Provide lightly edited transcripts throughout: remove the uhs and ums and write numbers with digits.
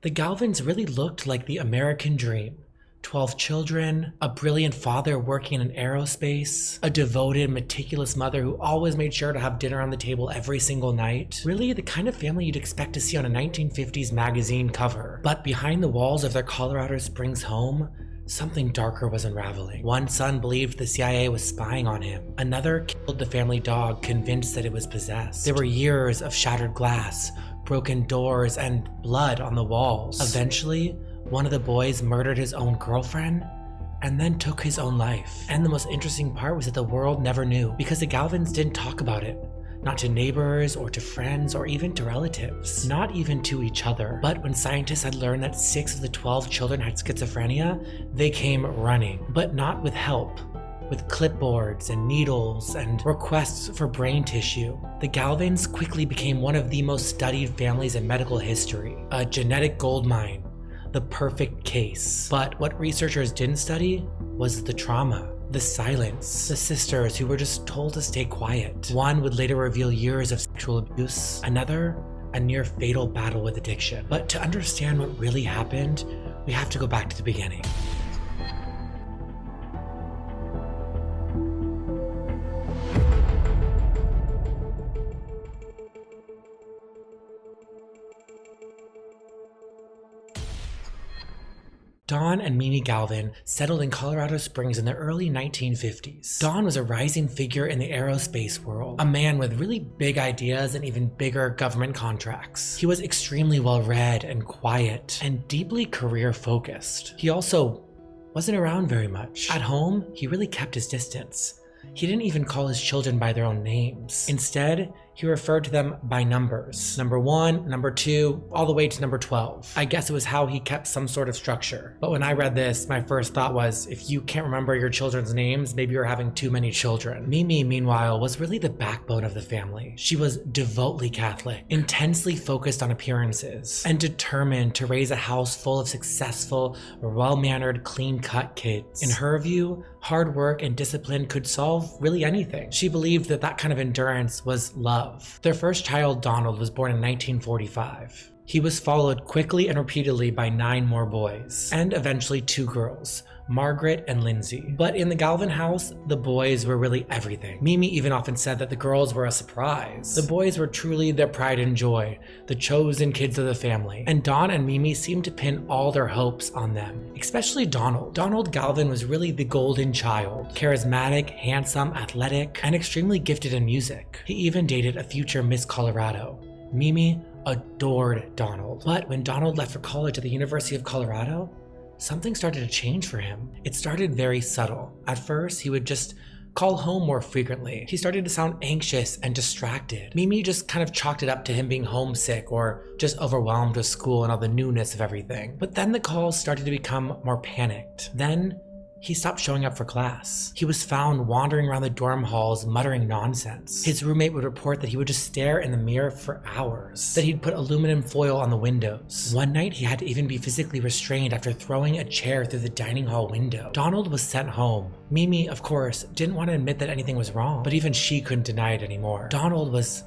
The Galvins really looked like the American dream. 12 children, a brilliant father working in aerospace, a devoted, meticulous mother who always made sure to have dinner on the table every single night. Really the kind of family you'd expect to see on a 1950s magazine cover. But behind the walls of their Colorado Springs home, something darker was unraveling. One son believed the CIA was spying on him. Another killed the family dog, convinced that it was possessed. There were years of shattered glass, broken doors, and blood on the walls. Eventually, one of the boys murdered his own girlfriend and then took his own life. And the most interesting part was that the world never knew because the Galvins didn't talk about it. Not to neighbors or to friends or even to relatives. Not even to each other. But when scientists had learned that 6 of the 12 children had schizophrenia, they came running. But not with help. With clipboards and needles and requests for brain tissue. The Galvins quickly became one of the most studied families in medical history. A genetic goldmine. The perfect case. But what researchers didn't study was the trauma, the silence, the sisters who were just told to stay quiet. One would later reveal years of sexual abuse, another, a near fatal battle with addiction. But to understand what really happened, we have to go back to the beginning. Don and Mimi Galvin settled in Colorado Springs in the early 1950s. Don was a rising figure in the aerospace world, a man with really big ideas and even bigger government contracts. He was extremely well-read and quiet and deeply career-focused. He also wasn't around very much. At home, he really kept his distance. He didn't even call his children by their own names. Instead, he referred to them by numbers. Number 1, number 2, all the way to number 12. I guess it was how he kept some sort of structure. But when I read this, my first thought was, if you can't remember your children's names, maybe you're having too many children. Mimi, meanwhile, was really the backbone of the family. She was devoutly Catholic, intensely focused on appearances, and determined to raise a house full of successful, well-mannered, clean-cut kids. In her view, hard work and discipline could solve really anything. She believed that that kind of endurance was love. Their first child, Donald, was born in 1945. He was followed quickly and repeatedly by 9 more boys, and eventually 2 girls, Margaret and Lindsay. But in the Galvin house, the boys were really everything. Mimi even often said that the girls were a surprise. The boys were truly their pride and joy, the chosen kids of the family. And Don and Mimi seemed to pin all their hopes on them, especially Donald. Donald Galvin was really the golden child, charismatic, handsome, athletic, and extremely gifted in music. He even dated a future Miss Colorado. Mimi adored Donald. But when Donald left for college at the University of Colorado, something started to change for him. It started very subtle. At first, he would just call home more frequently. He started to sound anxious and distracted. Mimi just kind of chalked it up to him being homesick or just overwhelmed with school and all the newness of everything. But then the calls started to become more panicked. Then he stopped showing up for class. He was found wandering around the dorm halls muttering nonsense. His roommate would report that he would just stare in the mirror for hours, that he'd put aluminum foil on the windows. One night, he had to even be physically restrained after throwing a chair through the dining hall window. Donald was sent home. Mimi, of course, didn't want to admit that anything was wrong, but even she couldn't deny it anymore. Donald was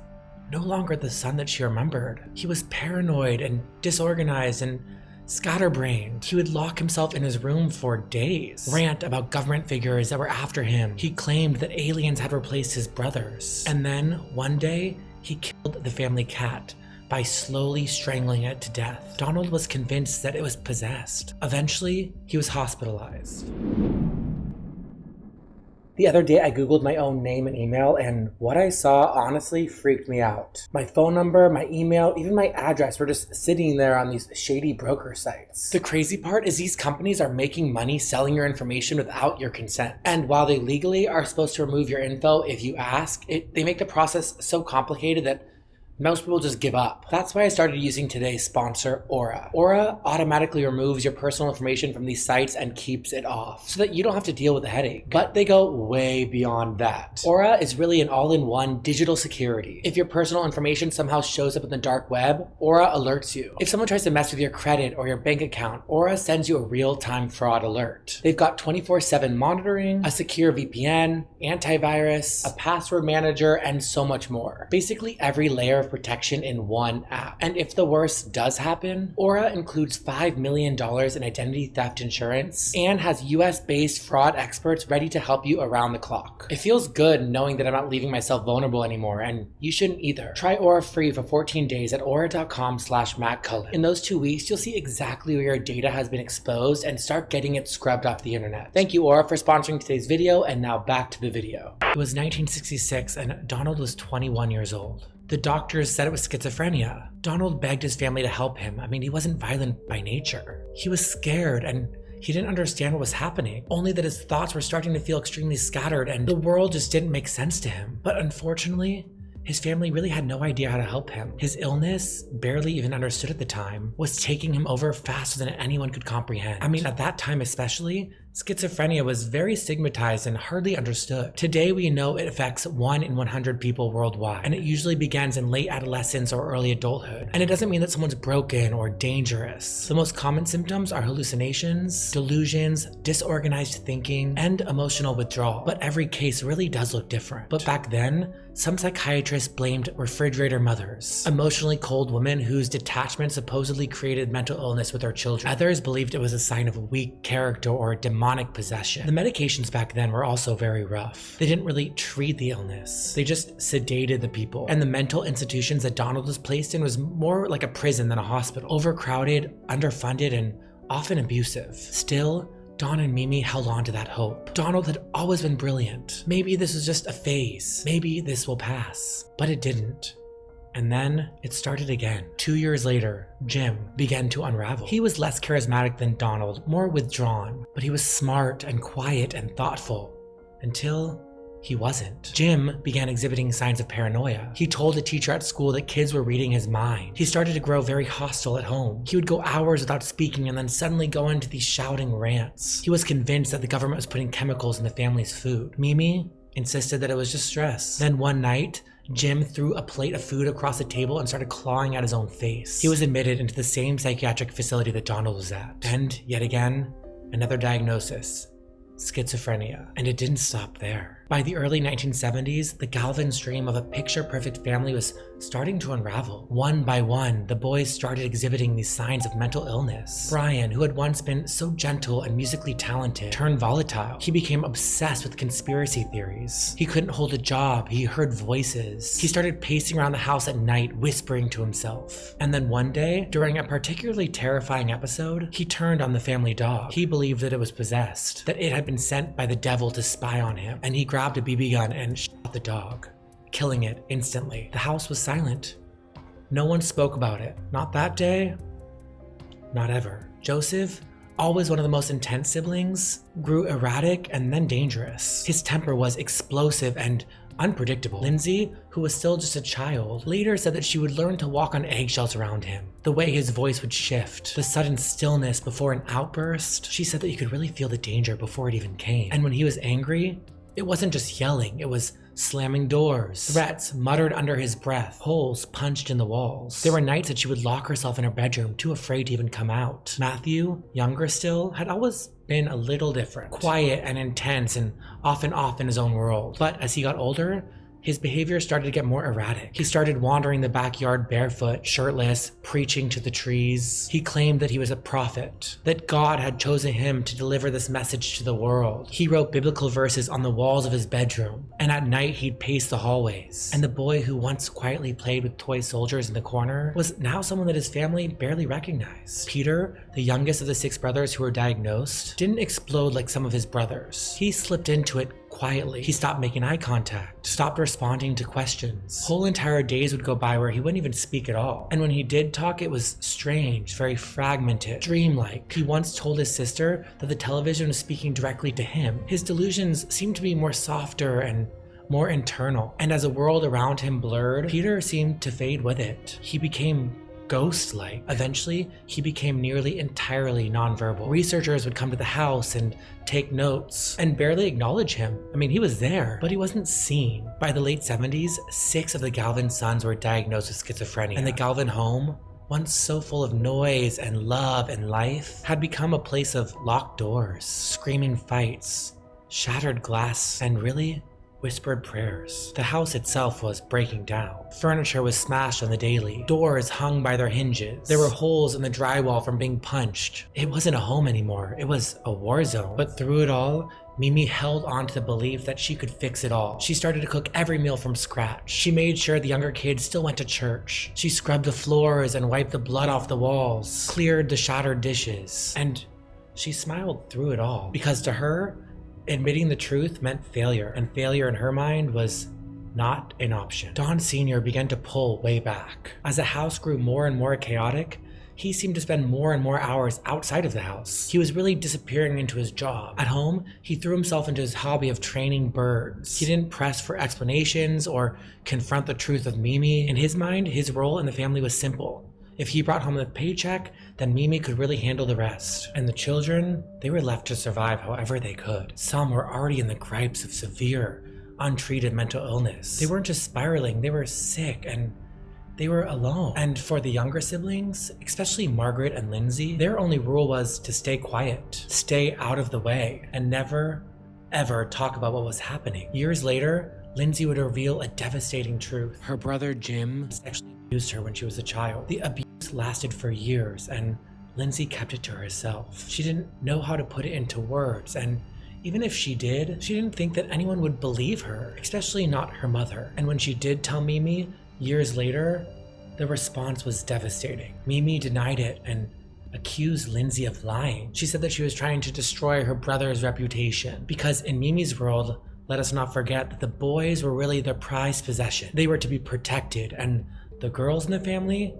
no longer the son that she remembered. He was paranoid and disorganized and scatterbrained. He would lock himself in his room for days, rant about government figures that were after him. He claimed that aliens had replaced his brothers. And then, one day, he killed the family cat by slowly strangling it to death. Donald was convinced that it was possessed. Eventually, he was hospitalized. The other day, I Googled my own name and email, and what I saw honestly freaked me out. My phone number, my email, even my address were just sitting there on these shady broker sites. The crazy part is these companies are making money selling your information without your consent. And while they legally are supposed to remove your info if you ask, they make the process so complicated that most people just give up. That's why I started using today's sponsor, Aura. Aura automatically removes your personal information from these sites and keeps it off so that you don't have to deal with the headache. But they go way beyond that. Aura is really an all-in-one digital security. If your personal information somehow shows up in the dark web, Aura alerts you. If someone tries to mess with your credit or your bank account, Aura sends you a real-time fraud alert. They've got 24/7 monitoring, a secure VPN, antivirus, a password manager, and so much more. Basically, every layer of protection in one app. And if the worst does happen, Aura includes $5 million in identity theft insurance and has US-based fraud experts ready to help you around the clock. It feels good knowing that I'm not leaving myself vulnerable anymore, and you shouldn't either. Try Aura free for 14 days at aura.com/MattCullen. In those 2 weeks, you'll see exactly where your data has been exposed and start getting it scrubbed off the internet. Thank you, Aura, for sponsoring today's video, and now back to the video. It was 1966 and Donald was 21 years old. The doctors said it was schizophrenia. Donald begged his family to help him. He wasn't violent by nature. He was scared and he didn't understand what was happening, only that his thoughts were starting to feel extremely scattered and the world just didn't make sense to him. But unfortunately, his family really had no idea how to help him. His illness, barely even understood at the time, was taking him over faster than anyone could comprehend. At that time especially, schizophrenia was very stigmatized and hardly understood. Today we know it affects 1 in 100 people worldwide, and it usually begins in late adolescence or early adulthood. And it doesn't mean that someone's broken or dangerous. The most common symptoms are hallucinations, delusions, disorganized thinking, and emotional withdrawal. But every case really does look different. But back then, some psychiatrists blamed refrigerator mothers, emotionally cold women whose detachment supposedly created mental illness with their children. Others believed it was a sign of a weak character or demonic possession. The medications back then were also very rough. They didn't really treat the illness. They just sedated the people. And the mental institutions that Donald was placed in was more like a prison than a hospital. Overcrowded, underfunded, and often abusive. Still, Don and Mimi held on to that hope. Donald had always been brilliant. Maybe this was just a phase. Maybe this will pass. But it didn't. And then it started again. 2 years later, Jim began to unravel. He was less charismatic than Donald, more withdrawn, but he was smart and quiet and thoughtful until he wasn't. Jim began exhibiting signs of paranoia. He told a teacher at school that kids were reading his mind. He started to grow very hostile at home. He would go hours without speaking and then suddenly go into these shouting rants. He was convinced that the government was putting chemicals in the family's food. Mimi insisted that it was just stress. Then one night, Jim threw a plate of food across the table and started clawing at his own face. He was admitted into the same psychiatric facility that Donald was at. And yet again, another diagnosis: schizophrenia. And it didn't stop there. By the early 1970s, the Galvin's dream of a picture-perfect family was starting to unravel. One by one, the boys started exhibiting these signs of mental illness. Brian, who had once been so gentle and musically talented, turned volatile. He became obsessed with conspiracy theories. He couldn't hold a job. He heard voices. He started pacing around the house at night, whispering to himself. And then one day, during a particularly terrifying episode, he turned on the family dog. He believed that it was possessed, that it had been sent by the devil to spy on him, and he grabbed a BB gun and shot the dog, killing it instantly. The house was silent. No one spoke about it. Not that day, not ever. Joseph, always one of the most intense siblings, grew erratic and then dangerous. His temper was explosive and unpredictable. Lindsay, who was still just a child, later said that she would learn to walk on eggshells around him. The way his voice would shift, the sudden stillness before an outburst. She said that you could really feel the danger before it even came. And when he was angry, it wasn't just yelling, it was slamming doors, threats muttered under his breath, holes punched in the walls. There were nights that she would lock herself in her bedroom, too afraid to even come out. Matthew, younger still, had always been a little different, quiet and intense and often off in his own world. But as he got older, his behavior started to get more erratic. He started wandering the backyard barefoot, shirtless, preaching to the trees. He claimed that he was a prophet, that God had chosen him to deliver this message to the world. He wrote biblical verses on the walls of his bedroom, and at night he'd pace the hallways. And the boy who once quietly played with toy soldiers in the corner was now someone that his family barely recognized. Peter, the youngest of the 6 brothers who were diagnosed, didn't explode like some of his brothers. He slipped into it quietly. He stopped making eye contact, stopped responding to questions. Whole entire days would go by where he wouldn't even speak at all. And when he did talk, it was strange, very fragmented, dreamlike. He once told his sister that the television was speaking directly to him. His delusions seemed to be more softer and more internal. And as the world around him blurred, Peter seemed to fade with it. He became ghost-like. Eventually, he became nearly entirely nonverbal. Researchers would come to the house and take notes and barely acknowledge him. He was there, but he wasn't seen. By the late 70s, 6 of the Galvin sons were diagnosed with schizophrenia, and the Galvin home, once so full of noise and love and life, had become a place of locked doors, screaming fights, shattered glass, and really whispered prayers. The house itself was breaking down. Furniture was smashed on the daily. Doors hung by their hinges. There were holes in the drywall from being punched. It wasn't a home anymore. It was a war zone. But through it all, Mimi held on to the belief that she could fix it all. She started to cook every meal from scratch. She made sure the younger kids still went to church. She scrubbed the floors and wiped the blood off the walls, cleared the shattered dishes, and she smiled through it all. Because to her, admitting the truth meant failure, and failure in her mind was not an option. Don Sr. began to pull way back. As the house grew more and more chaotic, he seemed to spend more and more hours outside of the house. He was really disappearing into his job. At home, he threw himself into his hobby of training birds. He didn't press for explanations or confront the truth of Mimi. In his mind, his role in the family was simple. If he brought home the paycheck, then Mimi could really handle the rest. And the children, they were left to survive however they could. Some were already in the gripes of severe, untreated mental illness. They weren't just spiraling, they were sick and they were alone. And for the younger siblings, especially Margaret and Lindsay, their only rule was to stay quiet, stay out of the way, and never, ever talk about what was happening. Years later, Lindsay would reveal a devastating truth. Her brother Jim sexually abused her when she was a child. The abuse lasted for years, and Lindsay kept it to herself. She didn't know how to put it into words, and even if she did, she didn't think that anyone would believe her, especially not her mother. And when she did tell Mimi, years later, the response was devastating. Mimi denied it and accused Lindsay of lying. She said that she was trying to destroy her brother's reputation, because in Mimi's world, let us not forget that the boys were really their prized possession. They were to be protected, and the girls in the family,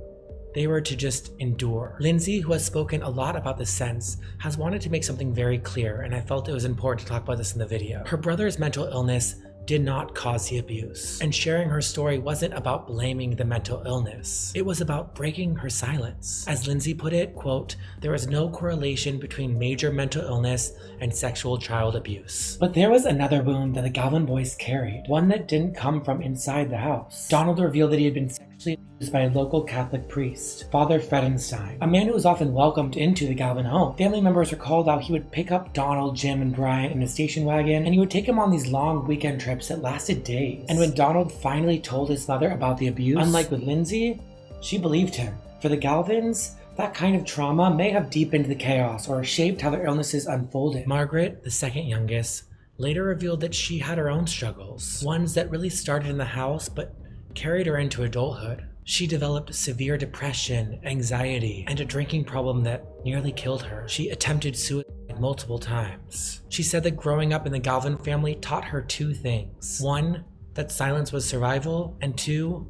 they were to just endure. Lindsay, who has spoken a lot about this sense, has wanted to make something very clear, and I felt it was important to talk about this in the video. Her brother's mental illness did not cause the abuse, and sharing her story wasn't about blaming the mental illness. It was about breaking her silence. As Lindsay put it, quote, "There is no correlation between major mental illness and sexual child abuse." But there was another wound that the Galvin boys carried, one that didn't come from inside the house. Donald revealed that he had been sexually abused by a local Catholic priest, Father Fredenstein, a man who was often welcomed into the Galvin home. Family members recalled how he would pick up Donald, Jim, and Brian in a station wagon, and he would take them on these long weekend trips that lasted days. And when Donald finally told his mother about the abuse, unlike with Lindsay, she believed him. For the Galvins, that kind of trauma may have deepened the chaos or shaped how their illnesses unfolded. Margaret, the second youngest, later revealed that she had her own struggles, ones that really started in the house but carried her into adulthood. She developed severe depression, anxiety, and a drinking problem that nearly killed her. She attempted suicide multiple times. She said that growing up in the Galvin family taught her two things. One, that silence was survival, and two,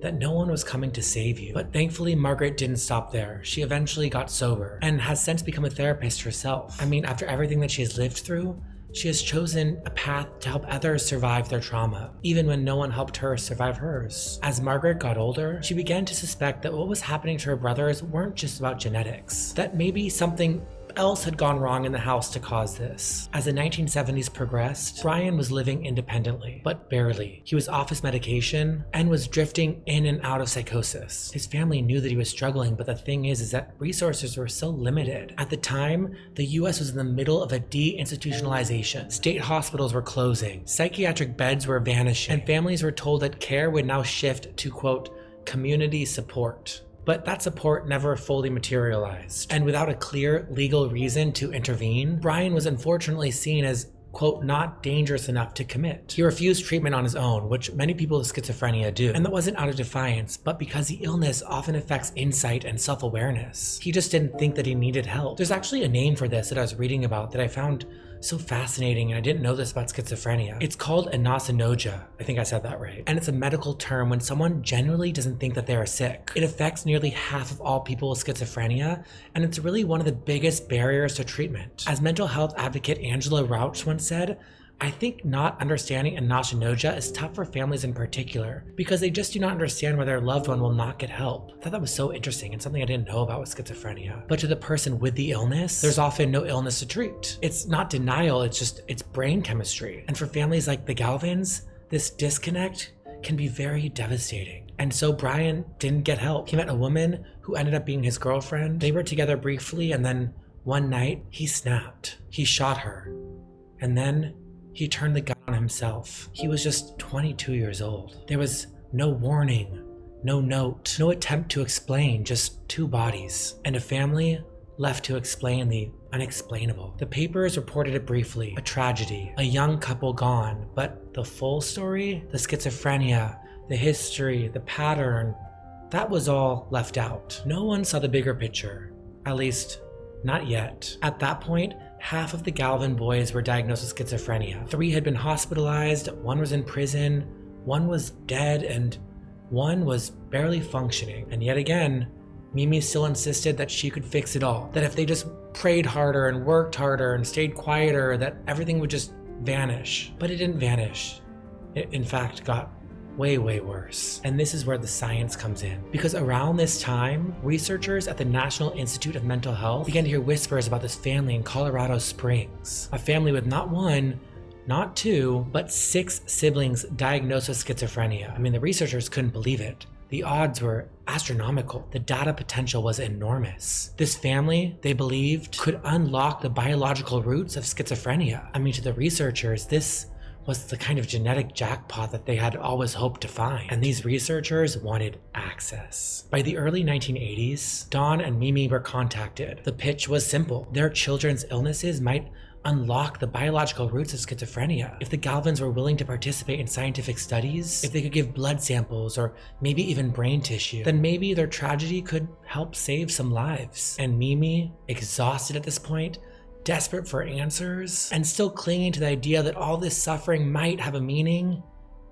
that no one was coming to save you. But thankfully, Margaret didn't stop there. She eventually got sober and has since become a therapist herself. I mean, after everything that she has lived through, she has chosen a path to help others survive their trauma, even when no one helped her survive hers. As Margaret got older, she began to suspect that what was happening to her brothers weren't just about genetics, that maybe something else had gone wrong in the house to cause this. As the 1970s progressed, Brian was living independently, but barely. He was off his medication and was drifting in and out of psychosis. His family knew that he was struggling, but the thing is that resources were so limited. At the time, the US was in the middle of a deinstitutionalization. State hospitals were closing, psychiatric beds were vanishing, and families were told that care would now shift to, quote, community support. But that support never fully materialized. And without a clear legal reason to intervene, Brian was unfortunately seen as, quote, not dangerous enough to commit. He refused treatment on his own, which many people with schizophrenia do. And that wasn't out of defiance, but because the illness often affects insight and self-awareness. He just didn't think that he needed help. There's actually a name for this that I was reading about that I found so fascinating, and I didn't know this about schizophrenia. It's called anosognosia. I think I said that right. And it's a medical term when someone genuinely doesn't think that they are sick. It affects nearly half of all people with schizophrenia, and it's really one of the biggest barriers to treatment. As mental health advocate Angela Rauch once said, I think not understanding anosognosia is tough for families in particular, because they just do not understand why their loved one will not get help. I thought that was so interesting and something I didn't know about with schizophrenia. But to the person with the illness, there's often no illness to treat. It's not denial, it's brain chemistry. And for families like the Galvins, this disconnect can be very devastating. And so Brian didn't get help. He met a woman who ended up being his girlfriend. They were together briefly, and then one night he snapped. He shot her. And then He turned the gun on himself. He was just 22 years old. There was no warning, no note, no attempt to explain, just two bodies, and a family left to explain the unexplainable. The papers reported it briefly, a tragedy, a young couple gone, but the full story, the schizophrenia, the history, the pattern, that was all left out. No one saw the bigger picture, at least not yet. At that point, half of the Galvin boys were diagnosed with schizophrenia. 3 had been hospitalized, 1 was in prison, 1 was dead, and 1 was barely functioning. And yet again, Mimi still insisted that she could fix it all, that if they just prayed harder and worked harder and stayed quieter, that everything would just vanish. But it didn't vanish. It, in fact, got way worse. And this is where the science comes in. Because around this time, researchers at the National Institute of Mental Health began to hear whispers about this family in Colorado Springs. A family with not 1, not 2, but 6 siblings diagnosed with schizophrenia. I mean, the researchers couldn't believe it. The odds were astronomical. The data potential was enormous. This family, they believed, could unlock the biological roots of schizophrenia. I mean, to the researchers, this was the kind of genetic jackpot that they had always hoped to find. And these researchers wanted access. By the early 1980s, Dawn and Mimi were contacted. The pitch was simple. Their children's illnesses might unlock the biological roots of schizophrenia. If the Galvins were willing to participate in scientific studies, if they could give blood samples or maybe even brain tissue, then maybe their tragedy could help save some lives. And Mimi, exhausted at this point, desperate for answers, and still clinging to the idea that all this suffering might have a meaning,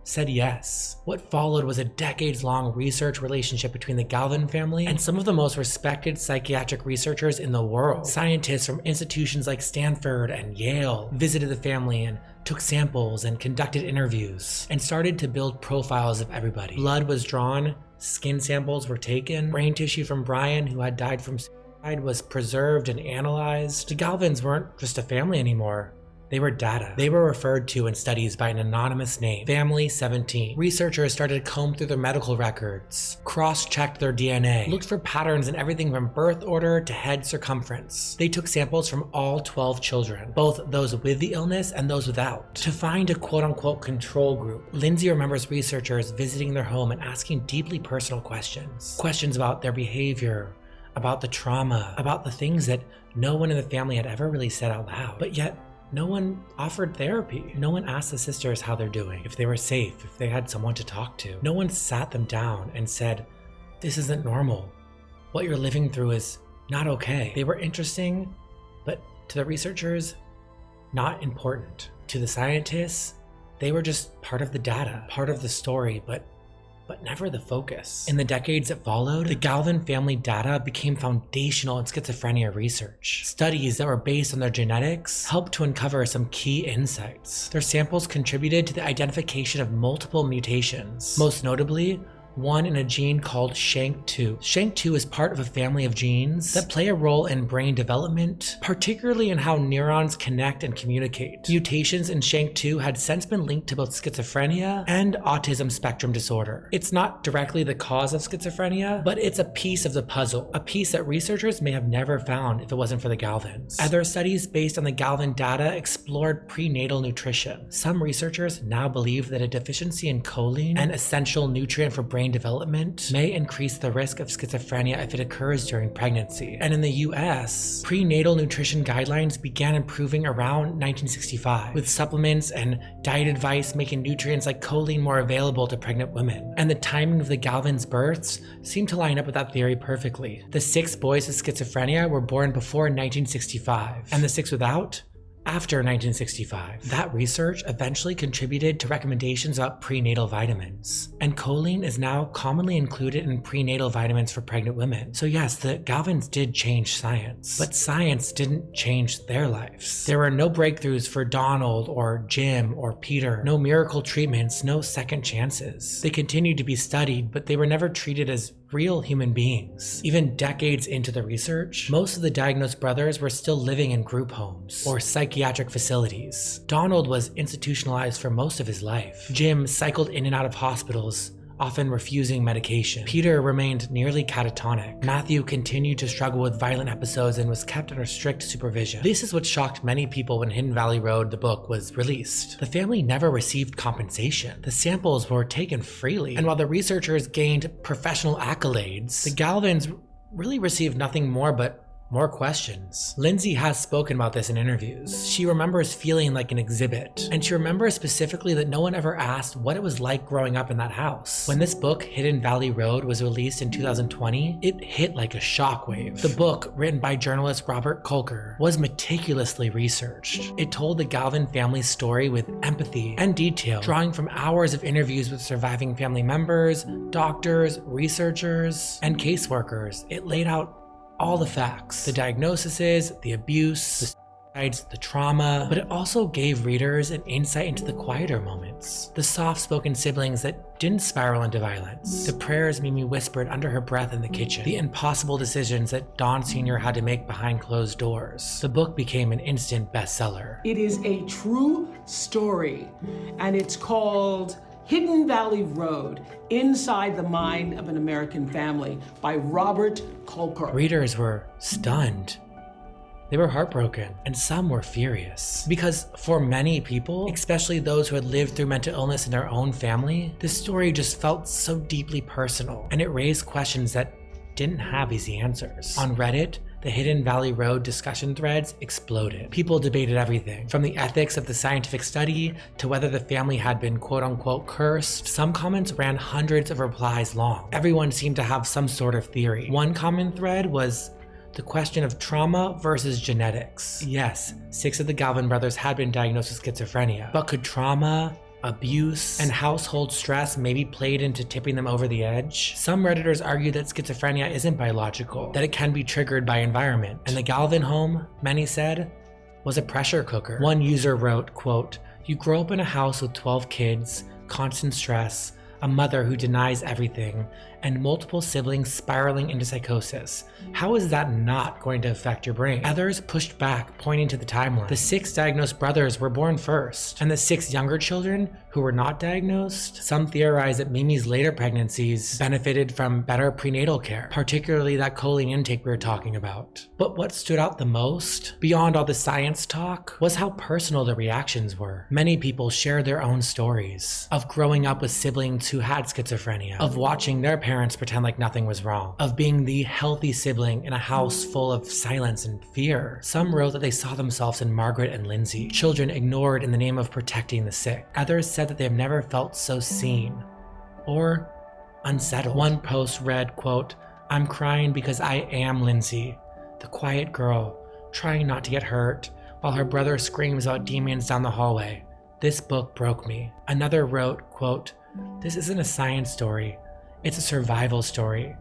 said yes. What followed was a decades-long research relationship between the Galvin family and some of the most respected psychiatric researchers in the world. Scientists from institutions like Stanford and Yale visited the family and took samples and conducted interviews and started to build profiles of everybody. Blood was drawn, skin samples were taken, brain tissue from Brian, who had died from suicide, was preserved and analyzed. The Galvins weren't just a family anymore. They were data. They were referred to in studies by an anonymous name, Family 17. Researchers started to comb through their medical records, cross-checked their DNA, looked for patterns in everything from birth order to head circumference. They took samples from all 12 children, both those with the illness and those without, to find a quote-unquote control group. Lindsay remembers researchers visiting their home and asking deeply personal questions. Questions about their behavior, about the trauma, about the things that no one in the family had ever really said out loud. But yet, no one offered therapy. No one asked the sisters how they're doing, if they were safe, if they had someone to talk to. No one sat them down and said, "This isn't normal. What you're living through is not okay." They were interesting, but to the researchers, not important. To the scientists, they were just part of the data, part of the story, but never the focus. In the decades that followed, the Galvin family data became foundational in schizophrenia research. Studies that were based on their genetics helped to uncover some key insights. Their samples contributed to the identification of multiple mutations, most notably one in a gene called SHANK2. SHANK2 is part of a family of genes that play a role in brain development, particularly in how neurons connect and communicate. Mutations in SHANK2 had since been linked to both schizophrenia and autism spectrum disorder. It's not directly the cause of schizophrenia, but it's a piece of the puzzle, a piece that researchers may have never found if it wasn't for the Galvins. Other studies based on the Galvin data explored prenatal nutrition. Some researchers now believe that a deficiency in choline, an essential nutrient for brain development, may increase the risk of schizophrenia if it occurs during pregnancy. And in the US, prenatal nutrition guidelines began improving around 1965, with supplements and diet advice making nutrients like choline more available to pregnant women. And the timing of the Galvins' births seemed to line up with that theory perfectly. The 6 boys with schizophrenia were born before 1965, and the 6 without, after 1965. That research eventually contributed to recommendations about prenatal vitamins, and choline is now commonly included in prenatal vitamins for pregnant women. So yes, the Galvins did change science, but science didn't change their lives. There were no breakthroughs for Donald or Jim or Peter, no miracle treatments, no second chances. They continued to be studied, but they were never treated as real human beings. Even decades into the research, most of the diagnosed brothers were still living in group homes or psychiatric facilities. Donald was institutionalized for most of his life. Jim cycled in and out of hospitals often refusing medication. Peter remained nearly catatonic. Matthew continued to struggle with violent episodes and was kept under strict supervision. This is what shocked many people when Hidden Valley Road, the book, was released. The family never received compensation. The samples were taken freely. And while the researchers gained professional accolades, the Galvins really received nothing more but more questions. Lindsay has spoken about this in interviews. She remembers feeling like an exhibit, and she remembers specifically that no one ever asked what it was like growing up in that house. When this book, Hidden Valley Road, was released in 2020, it hit like a shockwave. The book, written by journalist Robert Kolker, was meticulously researched. It told the Galvin family's story with empathy and detail, drawing from hours of interviews with surviving family members, doctors, researchers, and caseworkers. It laid out all the facts, the diagnoses, the abuse, the suicides, the trauma, but it also gave readers an insight into the quieter moments, the soft-spoken siblings that didn't spiral into violence, the prayers Mimi whispered under her breath in the kitchen, the impossible decisions that Don Sr. had to make behind closed doors. The book became an instant bestseller. It is a true story, and it's called Hidden Valley Road, Inside the Mind of an American Family by Robert Kolker. Readers were stunned. They were heartbroken, and some were furious. Because for many people, especially those who had lived through mental illness in their own family, this story just felt so deeply personal, and it raised questions that didn't have easy answers. On Reddit, the Hidden Valley Road discussion threads exploded. People debated everything, from the ethics of the scientific study to whether the family had been quote-unquote cursed. Some comments ran hundreds of replies long. Everyone seemed to have some sort of theory. One common thread was the question of trauma versus genetics. Yes, 6 of the Galvin brothers had been diagnosed with schizophrenia, but could trauma, abuse, and household stress maybe played into tipping them over the edge? Some Redditors argue that schizophrenia isn't biological, that it can be triggered by environment. And the Galvin home, many said, was a pressure cooker. One user wrote, quote, "You grow up in a house with 12 kids, constant stress, a mother who denies everything, and multiple siblings spiraling into psychosis. How is that not going to affect your brain?" Others pushed back, pointing to the timeline. The 6 diagnosed brothers were born first, and the 6 younger children who were not diagnosed. Some theorize that Mimi's later pregnancies benefited from better prenatal care, particularly that choline intake we were talking about. But what stood out the most, beyond all the science talk, was how personal the reactions were. Many people shared their own stories of growing up with siblings who had schizophrenia, of watching their parents pretend like nothing was wrong, of being the healthy sibling in a house full of silence and fear. Some wrote that they saw themselves in Margaret and Lindsay, children ignored in the name of protecting the sick. Others said that they have never felt so seen or unsettled. One post read, quote, "I'm crying because I am Lindsay, the quiet girl, trying not to get hurt, while her brother screams about demons down the hallway. This book broke me." Another wrote, quote, "This isn't a science story, it's a survival story.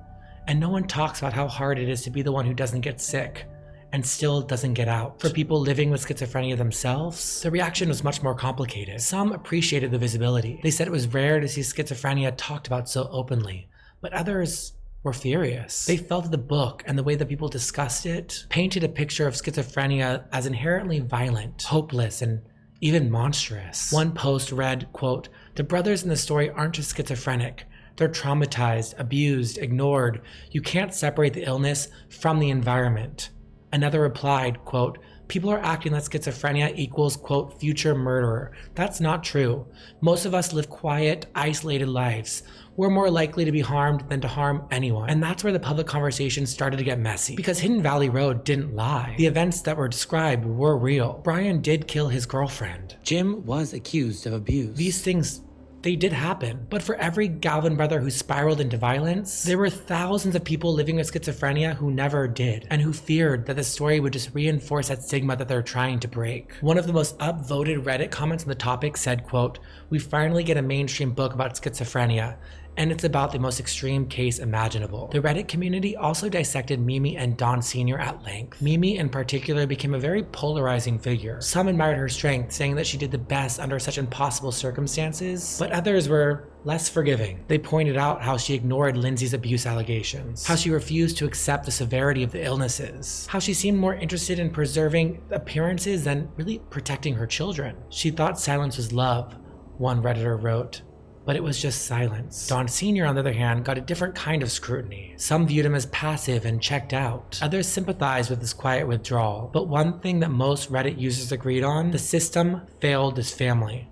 And no one talks about how hard it is to be the one who doesn't get sick and still doesn't get out." For people living with schizophrenia themselves, the reaction was much more complicated. Some appreciated the visibility. They said it was rare to see schizophrenia talked about so openly, but others were furious. They felt that the book and the way that people discussed it painted a picture of schizophrenia as inherently violent, hopeless, and even monstrous. One post read, quote, "The brothers in the story aren't just schizophrenic. They're traumatized, abused, ignored. You can't separate the illness from the environment." Another replied, quote, "People are acting that schizophrenia equals, quote, future murderer. That's not true. Most of us live quiet, isolated lives. We're more likely to be harmed than to harm anyone." And that's where the public conversation started to get messy, because Hidden Valley Road didn't lie. The events that were described were real. Brian did kill his girlfriend. Jim was accused of abuse. These things, they did happen. But for every Galvin brother who spiraled into violence, there were thousands of people living with schizophrenia who never did, and who feared that the story would just reinforce that stigma that they're trying to break. One of the most upvoted Reddit comments on the topic said, quote, "We finally get a mainstream book about schizophrenia, and it's about the most extreme case imaginable." The Reddit community also dissected Mimi and Don Sr. at length. Mimi in particular became a very polarizing figure. Some admired her strength, saying that she did the best under such impossible circumstances, but others were less forgiving. They pointed out how she ignored Lindsay's abuse allegations, how she refused to accept the severity of the illnesses, how she seemed more interested in preserving appearances than really protecting her children. She thought silence was love, one Redditor wrote. but it was just silence. Don Sr., on the other hand, got a different kind of scrutiny. Some viewed him as passive and checked out. Others sympathized with his quiet withdrawal. But one thing that most Reddit users agreed on, the system failed his family.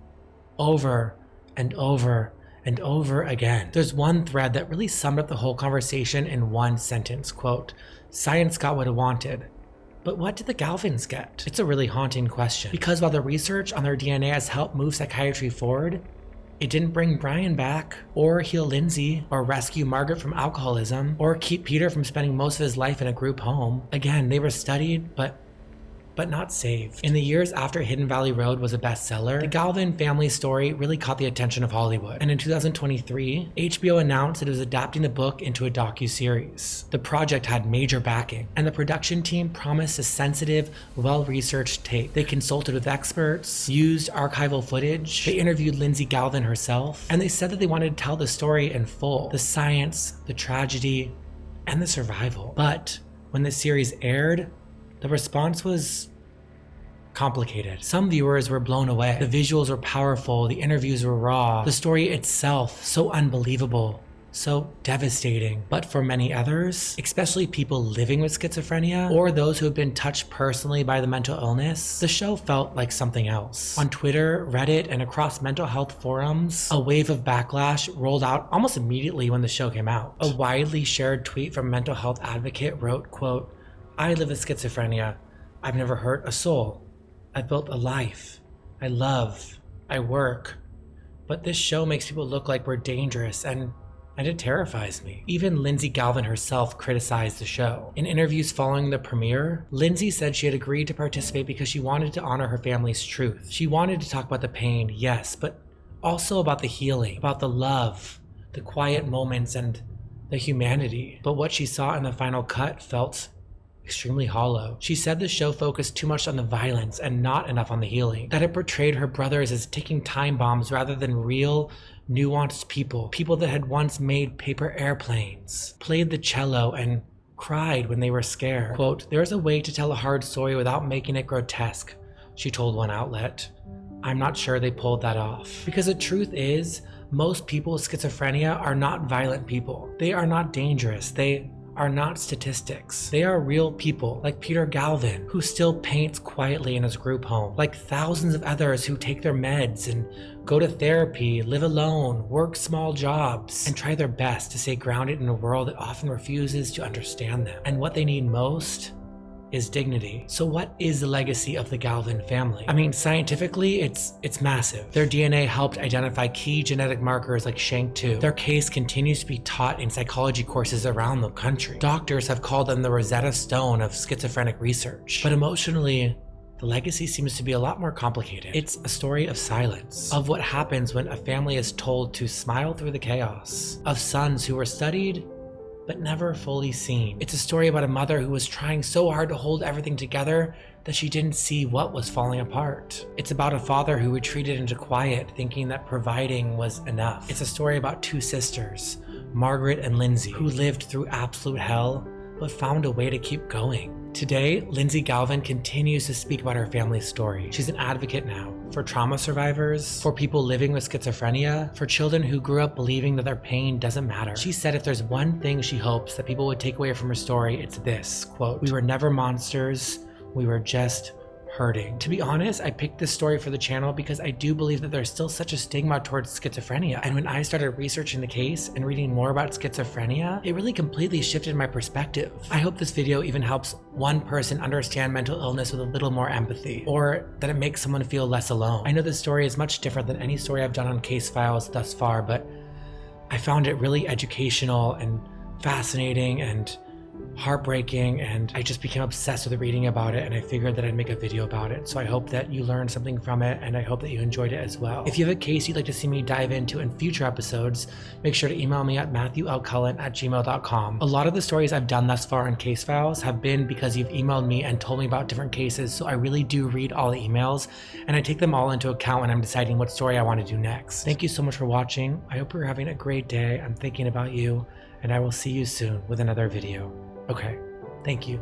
Over and over and over again. There's one thread that really summed up the whole conversation in one sentence, quote, "Science got what it wanted. But what did the Galvins get?" It's a really haunting question. Because while the research on their DNA has helped move psychiatry forward, it didn't bring Brian back, or heal Lindsay, or rescue Margaret from alcoholism, or keep Peter from spending most of his life in a group home. Again, they were studied, but not saved. In the years after Hidden Valley Road was a bestseller, the Galvin family story really caught the attention of Hollywood. And in 2023, HBO announced that it was adapting the book into a docuseries. The project had major backing, and the production team promised a sensitive, well-researched take. They consulted with experts, used archival footage, they interviewed Lindsay Galvin herself, and they said that they wanted to tell the story in full. The science, the tragedy, and the survival. But when the series aired, the response was complicated. Some viewers were blown away. The visuals were powerful, the interviews were raw, the story itself so unbelievable, so devastating. But for many others, especially people living with schizophrenia or those who have been touched personally by the mental illness, the show felt like something else. On Twitter, Reddit, and across mental health forums, a wave of backlash rolled out almost immediately when the show came out. A widely shared tweet from mental health advocate wrote, quote, "I live with schizophrenia. I've never hurt a soul. I've built a life. I love. I work. But this show makes people look like we're dangerous, and it terrifies me." Even Lindsay Galvin herself criticized the show. In interviews following the premiere, Lindsay said she had agreed to participate because she wanted to honor her family's truth. She wanted to talk about the pain, yes, but also about the healing, about the love, the quiet moments, and the humanity. But what she saw in the final cut felt extremely hollow. She said the show focused too much on the violence and not enough on the healing, that it portrayed her brothers as ticking time bombs rather than real, nuanced people that had once made paper airplanes, played the cello, and cried when they were scared. Quote, "There's a way to tell a hard story without making it grotesque," she told one outlet. I'm not sure they pulled that off. Because the truth is, most people with schizophrenia are not violent people. They are not dangerous. They are not statistics. They are real people, like Peter Galvin, who still paints quietly in his group home, like thousands of others who take their meds and go to therapy, live alone, work small jobs, and try their best to stay grounded in a world that often refuses to understand them. And what they need most is dignity. So what is the legacy of the Galvin family? I mean, scientifically, it's massive. Their DNA helped identify key genetic markers like SHANK2. Their case continues to be taught in psychology courses around the country. Doctors have called them the Rosetta Stone of schizophrenic research. But emotionally, the legacy seems to be a lot more complicated. It's a story of silence, of what happens when a family is told to smile through the chaos, of sons who were studied but never fully seen. It's a story about a mother who was trying so hard to hold everything together that she didn't see what was falling apart. It's about a father who retreated into quiet, thinking that providing was enough. It's a story about two sisters, Margaret and Lindsay, who lived through absolute hell but found a way to keep going. Today, Lindsay Galvin continues to speak about her family's story. She's an advocate now for trauma survivors, for people living with schizophrenia, for children who grew up believing that their pain doesn't matter. She said if there's one thing she hopes that people would take away from her story, it's this, quote, "We were never monsters, we were just hurting." To be honest, I picked this story for the channel because I do believe that there's still such a stigma towards schizophrenia. And when I started researching the case and reading more about schizophrenia, it really completely shifted my perspective. I hope this video even helps one person understand mental illness with a little more empathy, or that it makes someone feel less alone. I know this story is much different than any story I've done on Case Files thus far, but I found it really educational and fascinating and heartbreaking, and I just became obsessed with reading about it, and I figured that I'd make a video about it. So I hope that you learned something from it, and I hope that you enjoyed it as well. If you have a case you'd like to see me dive into in future episodes, make sure to email me at matthewlcullen@gmail.com. A lot of the stories I've done thus far in Case Files have been because you've emailed me and told me about different cases, so I really do read all the emails, and I take them all into account when I'm deciding what story I want to do next. Thank you so much for watching. I hope you're having a great day. I'm thinking about you, and I will see you soon with another video. Okay, thank you.